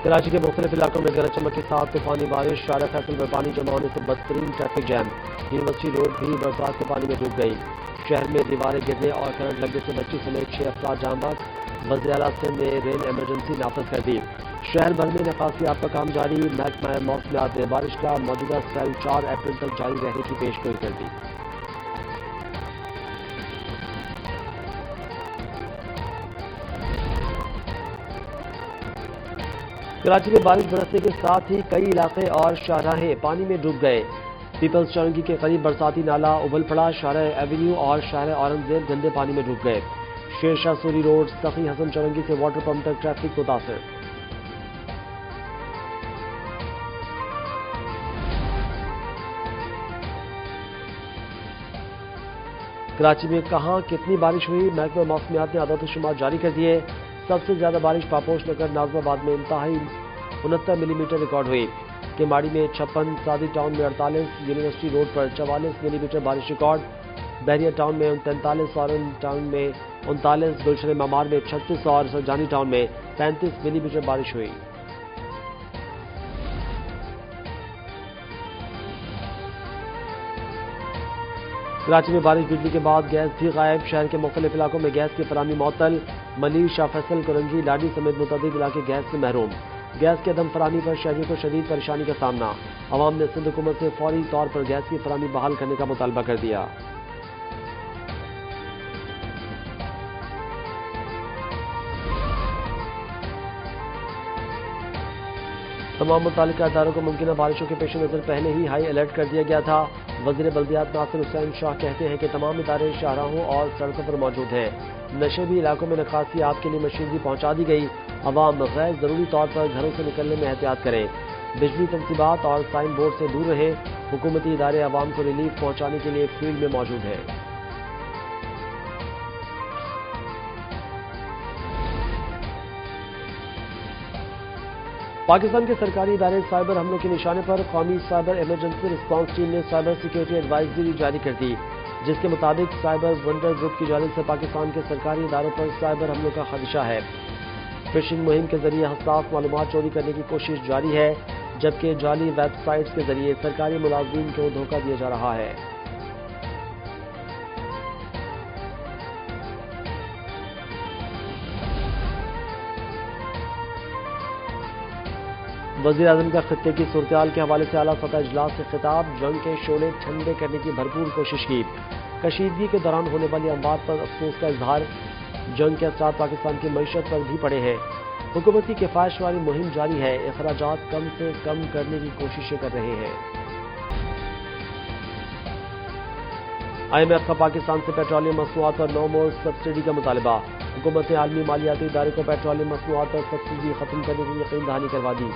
کراچی کے مختلف علاقوں میں گرج چمک کے ساتھ طوفانی بارش، شارع فیصل میں پانی جمع ہونے سے بدترین ٹریفک جام، یونیورسٹی روڈ بھی برسات کے پانی میں ڈوب گئی۔ شہر میں دیواریں گرنے اور کرنٹ لگنے سے بچی سمیت 6 افراد جاں بحق۔ وزیر اعلیٰ سندھ نے ریل ایمرجنسی نافذ کر دی۔ شہر بھر میں نکاسیات کا کام جاری، محکمہ موسمیات نے بارش کا موجودہ سپیل 4 اپریل تک جاری رہنے کی پیشگوئی کر دی۔ کراچی میں بارش برسنے کے ساتھ ہی کئی علاقے اور شاہراہیں پانی میں ڈوب گئے۔ پیپلز چونگی کے قریب برساتی نالا ابل پڑا، شارع ایونیو اور شارع اورنگزیب گندے پانی میں ڈوب گئے۔ شیر شاہ سوری روڈ، سخی حسن چورنگی سے واٹر پمپ تک ٹریفک متاثر۔ کراچی میں کہاں کتنی بارش ہوئی، محکمہ موسمیات نے اعداد و شمار جاری کر دیے۔ سب سے زیادہ بارش پاپوش نگر ناظم آباد میں انتہائی 69 ملی میٹر ریکارڈ ہوئی۔ کیماڑی میں 56، سعدی ٹاؤن میں 48، یونیورسٹی روڈ پر 44 ملی میٹر بارش ریکارڈ، بحریہ ٹاؤن میں 43، اورنج ٹاؤن میں 39، گلشن معمار میں 36 اور سرجانی ٹاؤن میں 35 ملی میٹر بارش ہوئی۔ کراچی میں بارش بجلی کے بعد گیس بھی غائب، شہر کے مختلف علاقوں میں گیس کی فراہمی معطل، ملیر، شاہ فیصل، کرنجی، لاڈی سمیت متعدد علاقے گیس سے محروم۔ گیس کے عدم فراہمی پر شہریوں کو شدید پریشانی کا سامنا، عوام نے سندھ حکومت سے فوری طور پر گیس کی فراہمی بحال کرنے کا مطالبہ کر دیا۔ تمام متعلقہ اداروں کو ممکنہ بارشوں کے پیش نظر پہلے ہی ہائی الرٹ کر دیا گیا تھا۔ وزیر بلدیات ناصر حسین شاہ کہتے ہیں کہ تمام ادارے شاہراہوں اور سڑکوں پر موجود ہیں۔ نشیبی علاقوں میں نکاسیات کے لیے مشینری پہنچا دی گئی، عوام غیر ضروری طور پر گھروں سے نکلنے میں احتیاط کریں، بجلی تنصیبات اور سائن بورڈ سے دور رہیں۔ حکومتی ادارے عوام کو ریلیف پہنچانے کے لیے فیلڈ میں موجود ہیں۔ پاکستان کے سرکاری ادارے سائبر حملوں کے نشانے پر قومی سائبر ایمرجنسی رسپانس ٹیم نے سائبر سیکیورٹی ایڈوائزری جاری کر دی، جس کے مطابق سائبر ونڈر گروپ کی جانب سے پاکستان کے سرکاری اداروں پر سائبر حملوں کا خدشہ ہے۔ فشنگ مہم کے ذریعے حساس معلومات چوری کرنے کی کوشش جاری ہے، جبکہ جعلی ویب سائٹس کے ذریعے سرکاری ملازمین کو دھوکہ دیا جا رہا ہے۔ وزیر اعظم کا خطے کی صورتحال کے حوالے سے اعلیٰ سطح اجلاس سے خطاب، جنگ کے شعلے ٹھنڈے کرنے کی بھرپور کوشش کی، کشیدگی کے دوران ہونے والی اموات پر افسوس کا اظہار، جنگ کے اثرات پاکستان کی معیشت پر بھی پڑے ہیں، حکومت کی کفایت والی مہم جاری ہے، اخراجات کم سے کم کرنے کی کوششیں کر رہے ہیں۔ IMF کا پاکستان سے پیٹرولیم مصنوعات پر نو مور سبسڈی کا مطالبہ، حکومت نے عالمی مالیاتی ادارے کو پیٹرولیم مصنوعات پر سبسڈی ختم کرنے کی یقین دہانی کروا دی۔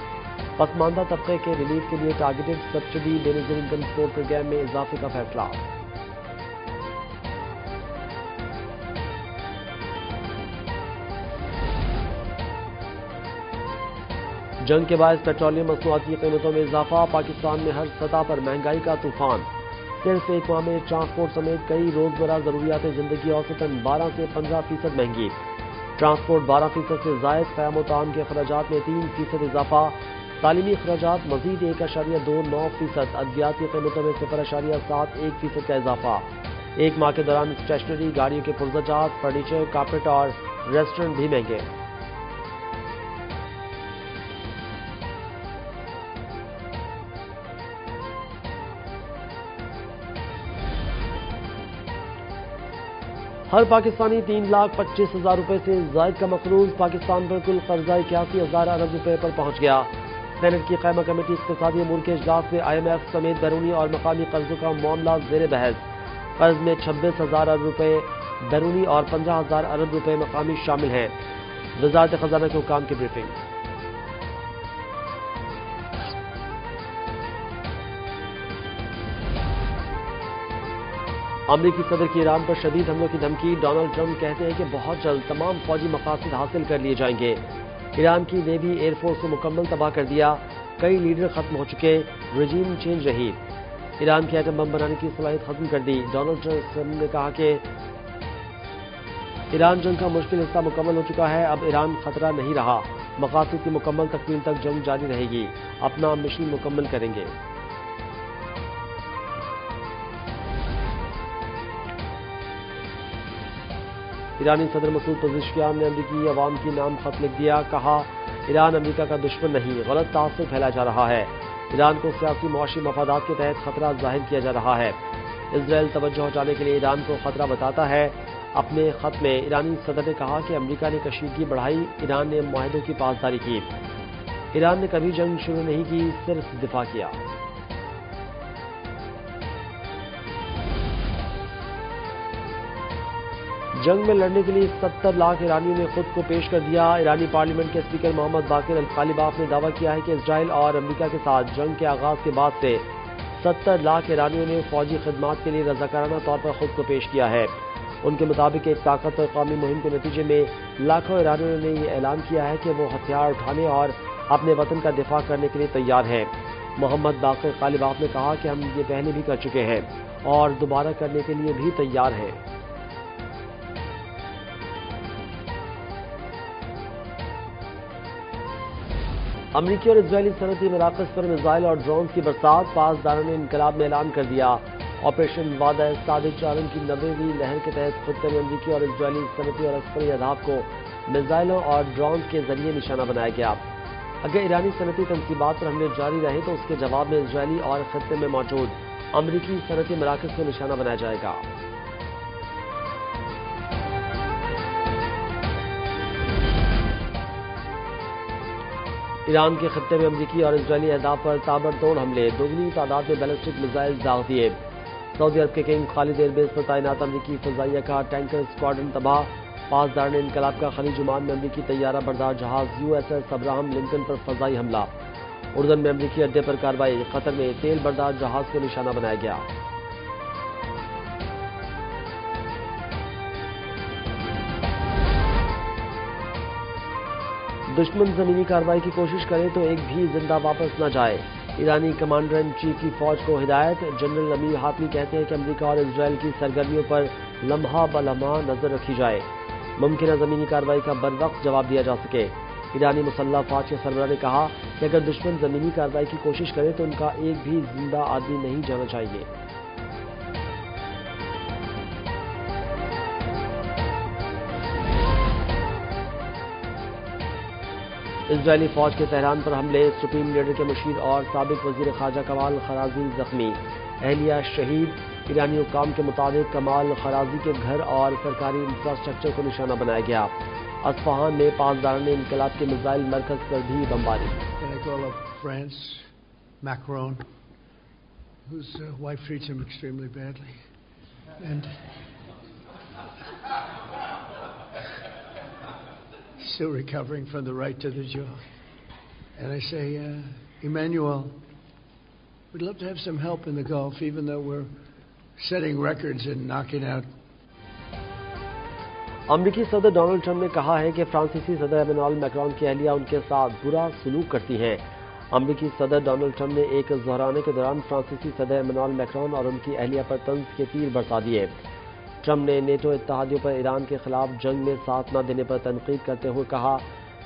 پسماندہ طبقے کے ریلیف کے لیے targeted subsidy manager income support programme میں اضافے کا فیصلہ۔ جنگ کے باعث پیٹرولیم مصنوعات کی قیمتوں میں اضافہ، پاکستان میں ہر سطح پر مہنگائی کا طوفان، صرف ایک ماہ میں ٹرانسپورٹ سمیت کئی روزمرہ ضروریات زندگی اوسطاً 12 سے 15% مہنگی، ٹرانسپورٹ 12% سے زائد، قیام و طعام کے اخراجات میں 3% اضافہ، تعلیمی اخراجات مزید 1.29%، ادویات کی قیمتوں میں 0.71% کا اضافہ، ایک ماہ کے دوران اسٹیشنری، گاڑیوں کے پرزہ جات، فرنیچر، کارپیٹ اور ریسٹورنٹ بھی مہنگے۔ ہر پاکستانی 3,25,000 روپے سے زائد کا مقروض، پاکستان پر کل قرضہ 81,000 ارب روپے پر پہنچ گیا۔ سینٹ کی قائمہ کمیٹی اقتصادی امور کے اجلاس میں IMF سمیت بیرونی اور مقامی قرضوں کا معاملہ زیر بحث، قرض میں 26,000 ارب روپے بیرونی اور 15,000 ارب روپے مقامی شامل ہیں۔ وزارت خزانہ کے حکام کی بریفنگ۔ امریکی صدر کی ایران پر شدید حملوں کی دھمکی، ڈونلڈ ٹرمپ کہتے ہیں کہ بہت جلد تمام فوجی مقاصد حاصل کر لیے جائیں گے۔ ایران کی نیوی ایئر فورس کو مکمل تباہ کر دیا، کئی لیڈر ختم ہو چکے، رجیم چینج رہی، ایران کی ایٹم بم بنانے کی صلاحیت ختم کر دی۔ ڈونلڈ ٹرمپ نے کہا کہ ایران جنگ کا مشکل حصہ مکمل ہو چکا ہے، اب ایران خطرہ نہیں رہا، مقاصد کی مکمل تکمیل تک جنگ جاری رہے گی، اپنا مشن مکمل کریں گے۔ ایرانی صدر مسعود پزشکیان نے امریکی عوام کی نام خط لکھ دیا، کہا ایران امریکہ کا دشمن نہیں، غلط تعصب پھیلایا جا رہا ہے، ایران کو سیاسی معاشی مفادات کے تحت خطرہ ظاہر کیا جا رہا ہے، اسرائیل توجہ ہٹانے کے لیے ایران کو خطرہ بتاتا ہے۔ اپنے خط میں ایرانی صدر نے کہا کہ امریکہ نے کشیدگی بڑھائی، ایران نے معاہدوں کی پاسداری کی، ایران نے کبھی جنگ شروع نہیں کی، صرف دفاع کیا۔ جنگ میں لڑنے کے لیے 70 لاکھ ایرانیوں نے خود کو پیش کر دیا۔ ایرانی پارلیمنٹ کے اسپیکر محمد باقر القالیباف نے دعویٰ کیا ہے کہ اسرائیل اور امریکہ کے ساتھ جنگ کے آغاز کے بعد سے 70 لاکھ ایرانیوں نے فوجی خدمات کے لیے رضاکارانہ طور پر خود کو پیش کیا ہے۔ ان کے مطابق ایک طاقتور قومی مہم کے نتیجے میں لاکھوں ایرانیوں نے یہ اعلان کیا ہے کہ وہ ہتھیار اٹھانے اور اپنے وطن کا دفاع کرنے کے لیے تیار ہیں۔ محمد باقر القالیباف نے کہا کہ ہم یہ پہلے بھی کر چکے ہیں اور دوبارہ کرنے کے لیے بھی تیار ہیں۔ امریکی اور اسرائیلی صنعتی مراکز پر میزائل اور ڈرونز کی برسات، پاسداران انقلاب نے اعلان کر دیا۔ آپریشن وعدہ صادق چالن کی 90ویں لہر کے تحت خطے میں امریکی اور اسرائیلی صنعتی اور عسکری اہداف کو میزائلوں اور ڈرونز کے ذریعے نشانہ بنایا گیا۔ اگر ایرانی صنعتی تنصیبات پر حملے جاری رہے تو اس کے جواب میں اسرائیلی اور خطے میں موجود امریکی صنعتی مراکز کو نشانہ بنایا جائے گا۔ ایران کے خطے میں امریکی اور اسرائیلی اہداف پر تابڑتوڑ حملے، دوگنی تعداد میں بیلسٹک میزائل داغ دیے۔ سعودی عرب کے کنگ خالد ایئر بیس پر تعینات امریکی فضائیہ کا ٹینکر اسکواڈرن تباہ۔ پاسداران انقلاب کا خلیج عمان میں امریکی طیارہ بردار جہاز USS ابراہم لنکن پر فضائی حملہ۔ اردن میں امریکی اڈے پر کارروائی، قطر میں تیل بردار جہاز کو نشانہ بنایا گیا۔ دشمن زمینی کارروائی کی کوشش کرے تو ایک بھی زندہ واپس نہ جائے، ایرانی کمانڈر ان چیف کی فوج کو ہدایت۔ جنرل امیر حاتمی کہتے ہیں کہ امریکہ اور اسرائیل کی سرگرمیوں پر لمحہ بلمحہ نظر رکھی جائے، ممکنہ زمینی کارروائی کا بروقت جواب دیا جا سکے۔ ایرانی مسلح افواج کے سربراہ نے کہا کہ اگر دشمن زمینی کارروائی کی کوشش کرے تو ان کا ایک بھی زندہ آدمی نہیں جانا چاہیے۔ اسرائیلی فوج کے تہران پر حملے، سپریم لیڈر کے مشیر اور سابق وزیر خارجہ کمال خرازی زخمی، اہلیہ شہید۔ ایرانی حکام کے مطابق کمال خرازی کے گھر اور سرکاری انفراسٹرکچر کو نشانہ بنایا گیا۔ اصفہان میں پاسداران انقلاب کے میزائل مرکز پر بھی بمباری۔ France, Macron, whose wife treats him extremely badly, and still recovering from the right to the jaw. And I say, Emmanuel, we'd love to have some help in the Gulf, even though we're setting records and knocking out. امریکی صدر Donald Trump نے کہا ہے کہ فرانسیسی صدر Emmanuel Macron کی اہلیہ ان کے ساتھ برا سلوک کرتی ہیں۔ امریکی صدر ڈونلڈ ٹرمپ نے ایک ظہرانے کے دوران فرانسیسی صدر ایمانوئل میکرون اور ان کی اہلیہ پر طنز کے تیر برسا دیے۔ ٹرمپ نے نیٹو اتحادیوں پر ایران کے خلاف جنگ میں ساتھ نہ دینے پر تنقید کرتے ہوئے کہا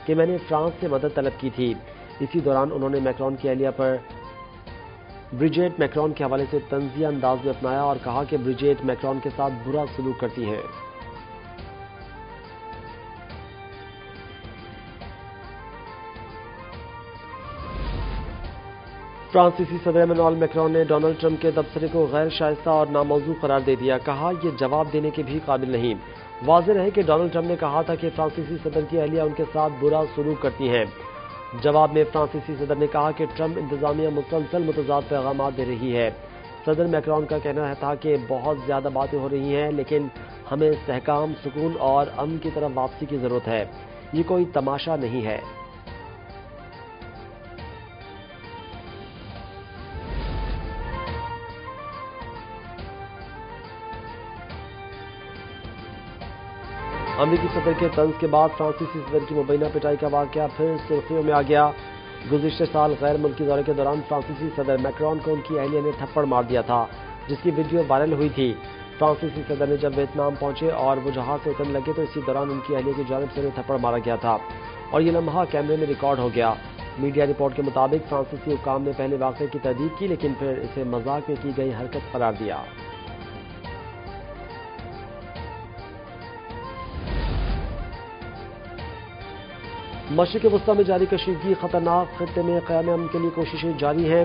کہ میں نے فرانس سے مدد طلب کی تھی۔ اسی دوران انہوں نے میکرون کی اہلیہ پر بریجیٹ میکرون کے حوالے سے طنزیہ انداز میں اپنایا اور کہا کہ بریجیٹ میکرون کے ساتھ برا سلوک کرتی ہیں۔ فرانسیسی صدر ایمانوئل میکرون نے ڈونلڈ ٹرمپ کے تبصرے کو غیر شائستہ اور ناموزوں قرار دے دیا، کہا یہ جواب دینے کے بھی قابل نہیں۔ واضح رہے کہ ڈونلڈ ٹرمپ نے کہا تھا کہ فرانسیسی صدر کی اہلیہ ان کے ساتھ برا سلوک کرتی ہیں۔ جواب میں فرانسیسی صدر نے کہا کہ ٹرمپ انتظامیہ مسلسل متضاد پیغامات دے رہی ہے۔ صدر میکرون کا کہنا تھا کہ بہت زیادہ باتیں ہو رہی ہیں لیکن ہمیں استحکام، سکون اور امن کی طرف واپسی کی ضرورت ہے، یہ کوئی تماشا نہیں ہے۔ امریکی صدر کے طنز کے بعد فرانسیسی صدر کی مبینہ پٹائی کا واقعہ پھر سرخیوں میں آ گیا۔ گزشتہ سال غیر ملکی دورے کے دوران فرانسیسی صدر میکرون کو ان کی اہلیہ نے تھپڑ مار دیا تھا، جس کی ویڈیو وائرل ہوئی تھی۔ فرانسیسی صدر نے جب ویتنام پہنچے اور وہ جہاز سے اترنے لگے تو اسی دوران ان کی اہلیہ کی جانب سے انہیں تھپڑ مارا گیا تھا اور یہ لمحہ کیمرے میں ریکارڈ ہو گیا۔ میڈیا رپورٹ کے مطابق فرانسیسی حکام نے پہلے واقعے کی تردید کی لیکن پھر اسے مذاق میں کی گئی حرکت قرار دیا۔ مشرق وسطی میں جاری کشیدگی خطرناک، خطے میں قیام امن کے لیے کوششیں جاری ہیں۔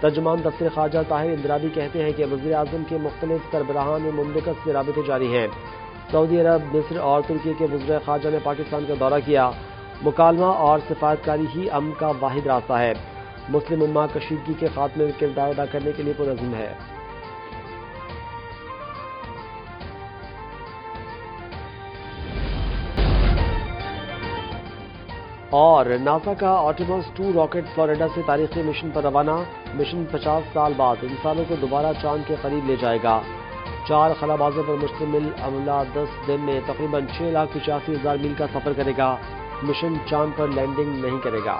ترجمان دفتر خارجہ طاہر اندرابی کہتے ہیں کہ وزیر اعظم کے مختلف سربراہان میں مملکت سے رابطے جاری ہیں۔ سعودی عرب، مصر اور ترکی کے وزراء خارجہ نے پاکستان کا دورہ کیا۔ مکالمہ اور سفارتکاری ہی امن کا واحد راستہ ہے۔ مسلم امہ کشیدگی کے خاتمے میں کردار ادا کرنے کے لیے پرعزم ہے۔ اور ناسا کا آرٹیمس 2 راکٹ فلوریڈا سے تاریخی مشن پر روانہ۔ مشن 50 سال بعد انسانوں کو دوبارہ چاند کے قریب لے جائے گا۔ 4 خلابازوں پر مشتمل عملہ 10 دن میں تقریباً 6,85,000 میل کا سفر کرے گا۔ مشن چاند پر لینڈنگ نہیں کرے گا۔